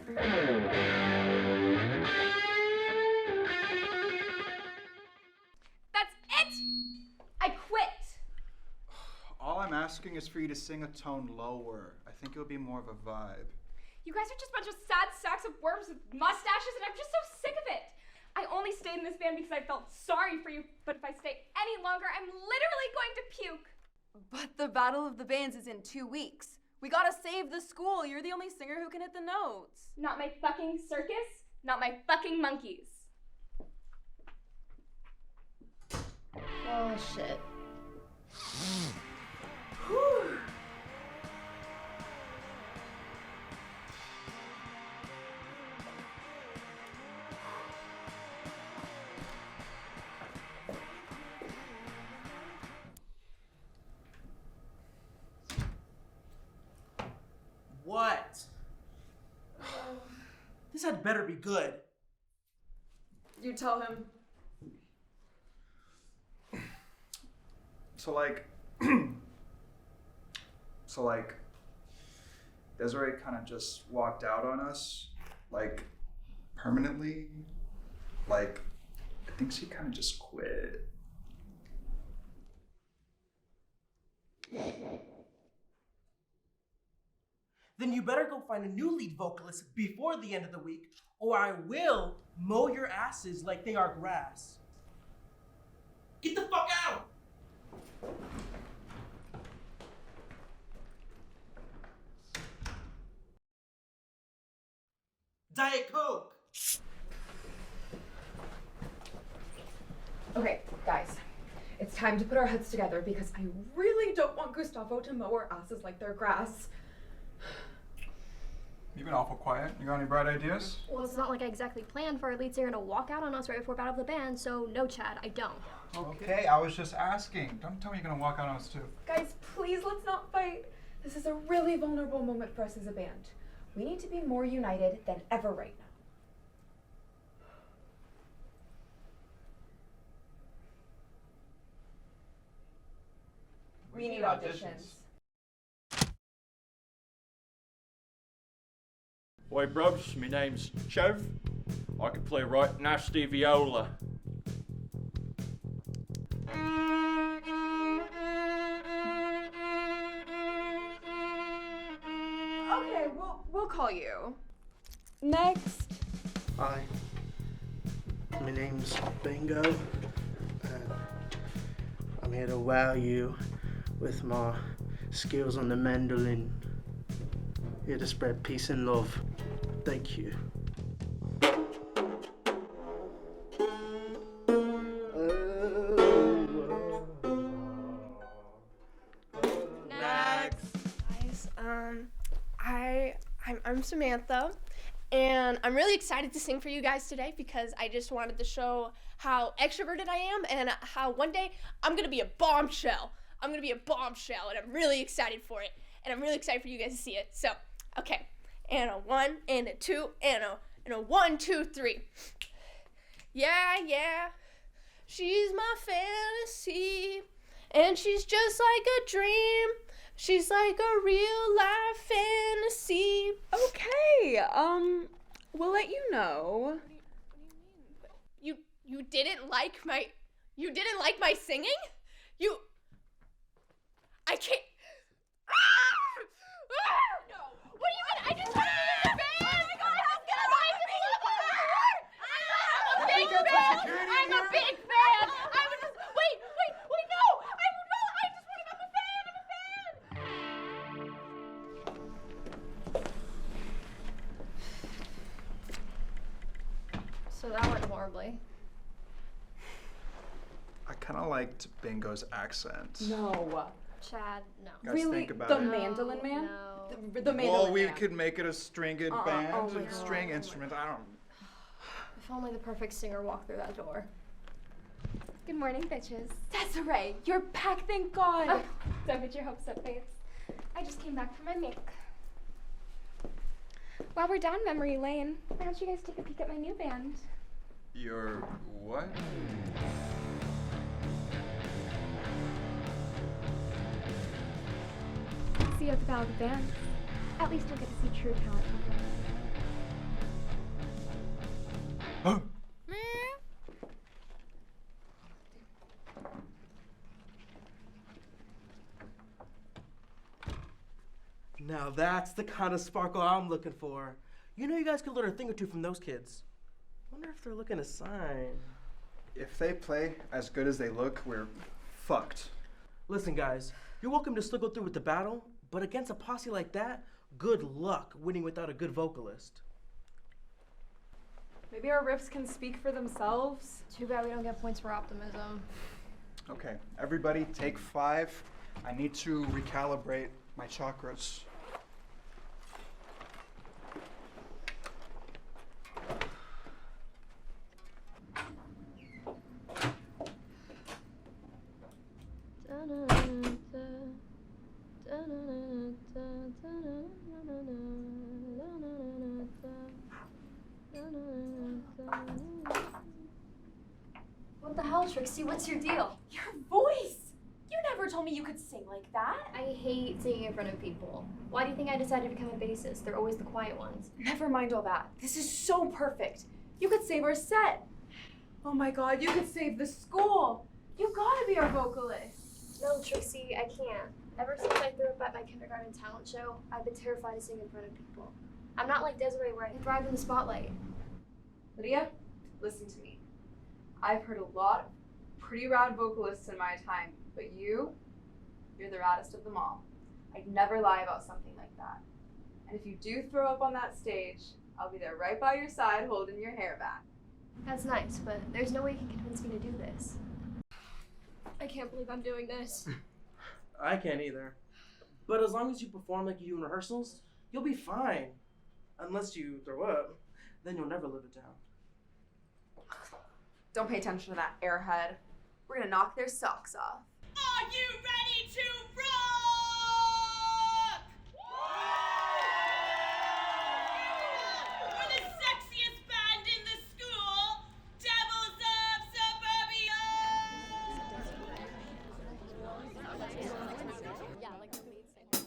That's it! I quit! All I'm asking is for you to sing a tone lower. I think it'll be more of a vibe. You guys are just a bunch of sad sacks of worms with mustaches, and I'm just so sick of it. I only stayed in this band because I felt sorry for you, but if I stay any longer, I'm literally going to puke. But the Battle of the Bands is in 2 weeks. We gotta save the school. You're the only singer who can hit the notes. Not my fucking circus, not my fucking monkeys. Oh, shit. What? This had better be good. You tell him. So like, Desiree kind of just walked out on us, like, permanently. Like, I think she kind of just quit. Then you better go find a new lead vocalist before the end of the week, or I will mow your asses like they are grass. Get the fuck out! Diet Coke! Okay, guys. It's time to put our heads together because I really don't want Gustavo to mow our asses like they're grass. You've been awful quiet. You got any bright ideas? Well, it's not like I exactly planned for our lead singer to walk out on us right before Battle of the Band, so no, Chad, I don't. Okay, I was just asking. Don't tell me you're gonna walk out on us too. Guys, please, let's not fight. This is a really vulnerable moment for us as a band. We need to be more united than ever right now. We need auditions. Oi, brubs, my name's Chev. I can play right nasty viola. Okay, we'll call you. Next. Hi, my name's Bingo, and I'm here to wow you with my skills on the mandolin. Here to spread peace and love. Thank you. Next. Guys, I'm Samantha, and I'm really excited to sing for you guys today because I just wanted to show how extroverted I am and how one day I'm gonna be a bombshell. I'm gonna be a bombshell, and I'm really excited for it, and I'm really excited for you guys to see it. So, okay, and a 1 and a 2 and a 1, 2, 3. Yeah, she's my fantasy, and she's just like a dream. She's like a real life fantasy. Okay, we'll let you know. What do you mean? You didn't like my singing? I can't. No. What do you mean? I just want to be in the band. Oh my God, how can I be in the band? I'm a big fan. I'm a big fan. I would just wait, no. I just want to. I'm a fan. So that went horribly. I kind of liked Bingo's accent. No. Chad, no. Guys, Really? think about The it. mandolin man? No. The mandolin Well, we man. could make it a stringed band, oh my God. string instrument. I don't. If only the perfect singer walked through that door. Good morning, bitches. Desiree, you're back, thank God. Oh, don't get your hopes up, babes. I just came back from my make. While we're down memory lane, why don't you guys take a peek at my new band? Your what? See you at the Battle of the Bands. At least you'll get to see true talent. Now that's the kind of sparkle I'm looking for. You know you guys could learn a thing or two from those kids. Wonder if they're looking to sign. If they play as good as they look, we're fucked. Listen, guys, you're welcome to still go through with the battle, but against a posse like that, good luck winning without a good vocalist. Maybe our riffs can speak for themselves. Too bad we don't get points for optimism. Okay, everybody take 5. I need to recalibrate my chakras. What the hell, Trixie? What's your deal? Your voice! You never told me you could sing like that. I hate singing in front of people. Why do you think I decided to become a bassist? They're always the quiet ones. Never mind all that. This is so perfect. You could save our set. Oh my god, you could save the school. You gotta be our vocalist. No, Trixie, I can't. Ever since I threw up at my kindergarten talent show, I've been terrified to sing in front of people. I'm not like Desiree where I can thrive in the spotlight. Lydia, listen to me. I've heard a lot of pretty rad vocalists in my time, but you're the raddest of them all. I'd never lie about something like that. And if you do throw up on that stage, I'll be there right by your side holding your hair back. That's nice, but there's no way you can convince me to do this. I can't believe I'm doing this. I can't either. But as long as you perform like you do in rehearsals, you'll be fine. Unless you throw up, then you'll never live it down. Don't pay attention to that airhead. We're gonna knock their socks off. Are you ready to rock? We're the sexiest band in the school, Devils of Suburbia! Yeah, like the lead singer.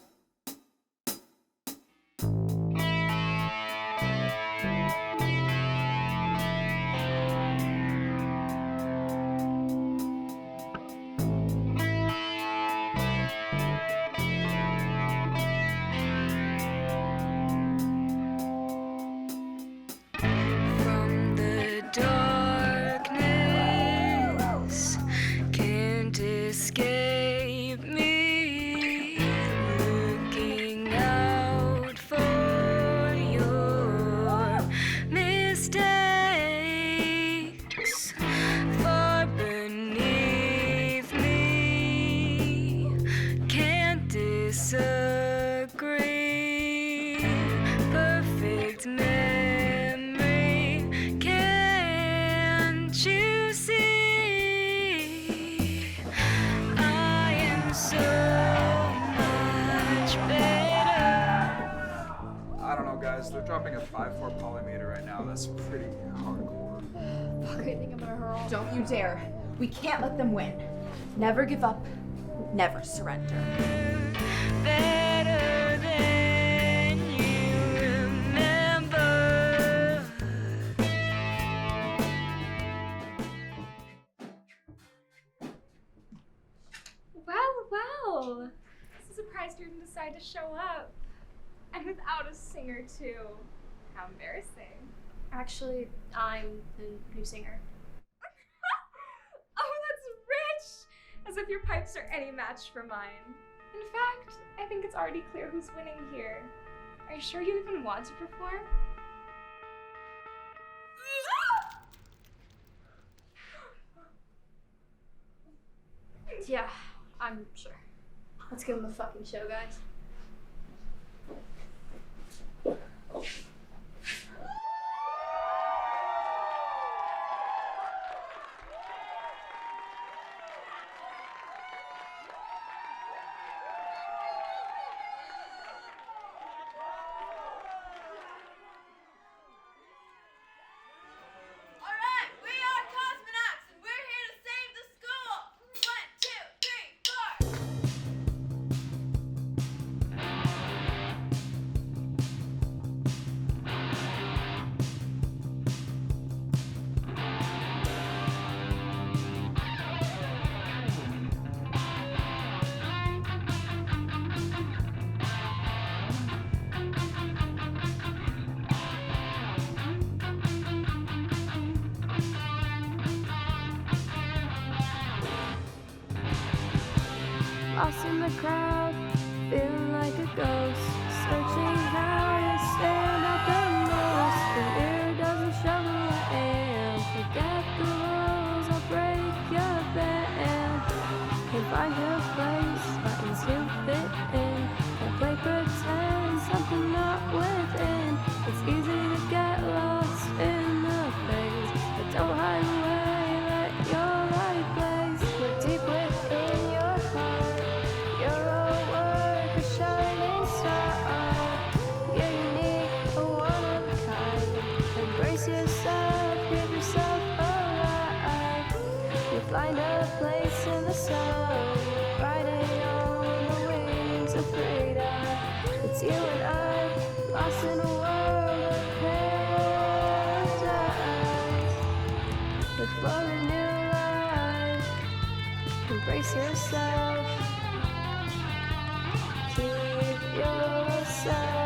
From the darkness, can't escape me. Looking out for your mistakes, far beneath me. Can't disagree. Perfect memory, can't you see? I am so much better. I don't know, guys. They're dropping a 5/4 polymeter right now. That's pretty hardcore. Fuck, I think I'm gonna hurl. Don't you dare. We can't let them win. Never give up, never surrender. Better than you remember. Wow. This is surprised you didn't decide to show up. And without a singer, too. How embarrassing. Actually, I'm the new singer. Oh, that's rich! As if your pipes are any match for mine. In fact, I think it's already clear who's winning here. Are you sure you even want to perform? Yeah, I'm sure. Let's give him a fucking show, guys. Alright, we are Cosminox, and we're here to save the school! 1, 2, 3, 4! lost in the crowd, feeling like a ghost, searching how to stand out the most. The mirror doesn't show who I am. Forget the rules, I'll break your band. Can't find your place, buttons to fit in. Can't play pretend, something not within. It's easy to get lost in the face, but don't hide away, let your light blaze. Look deep within your heart, you're a work, a shining star. You're unique, a one of a kind. Embrace yourself, give yourself a life. You find a place in the sun, riding on the wings of freedom. It's you and I, lost in a world of paradise. Look for a new life, embrace yourself, keep yourself.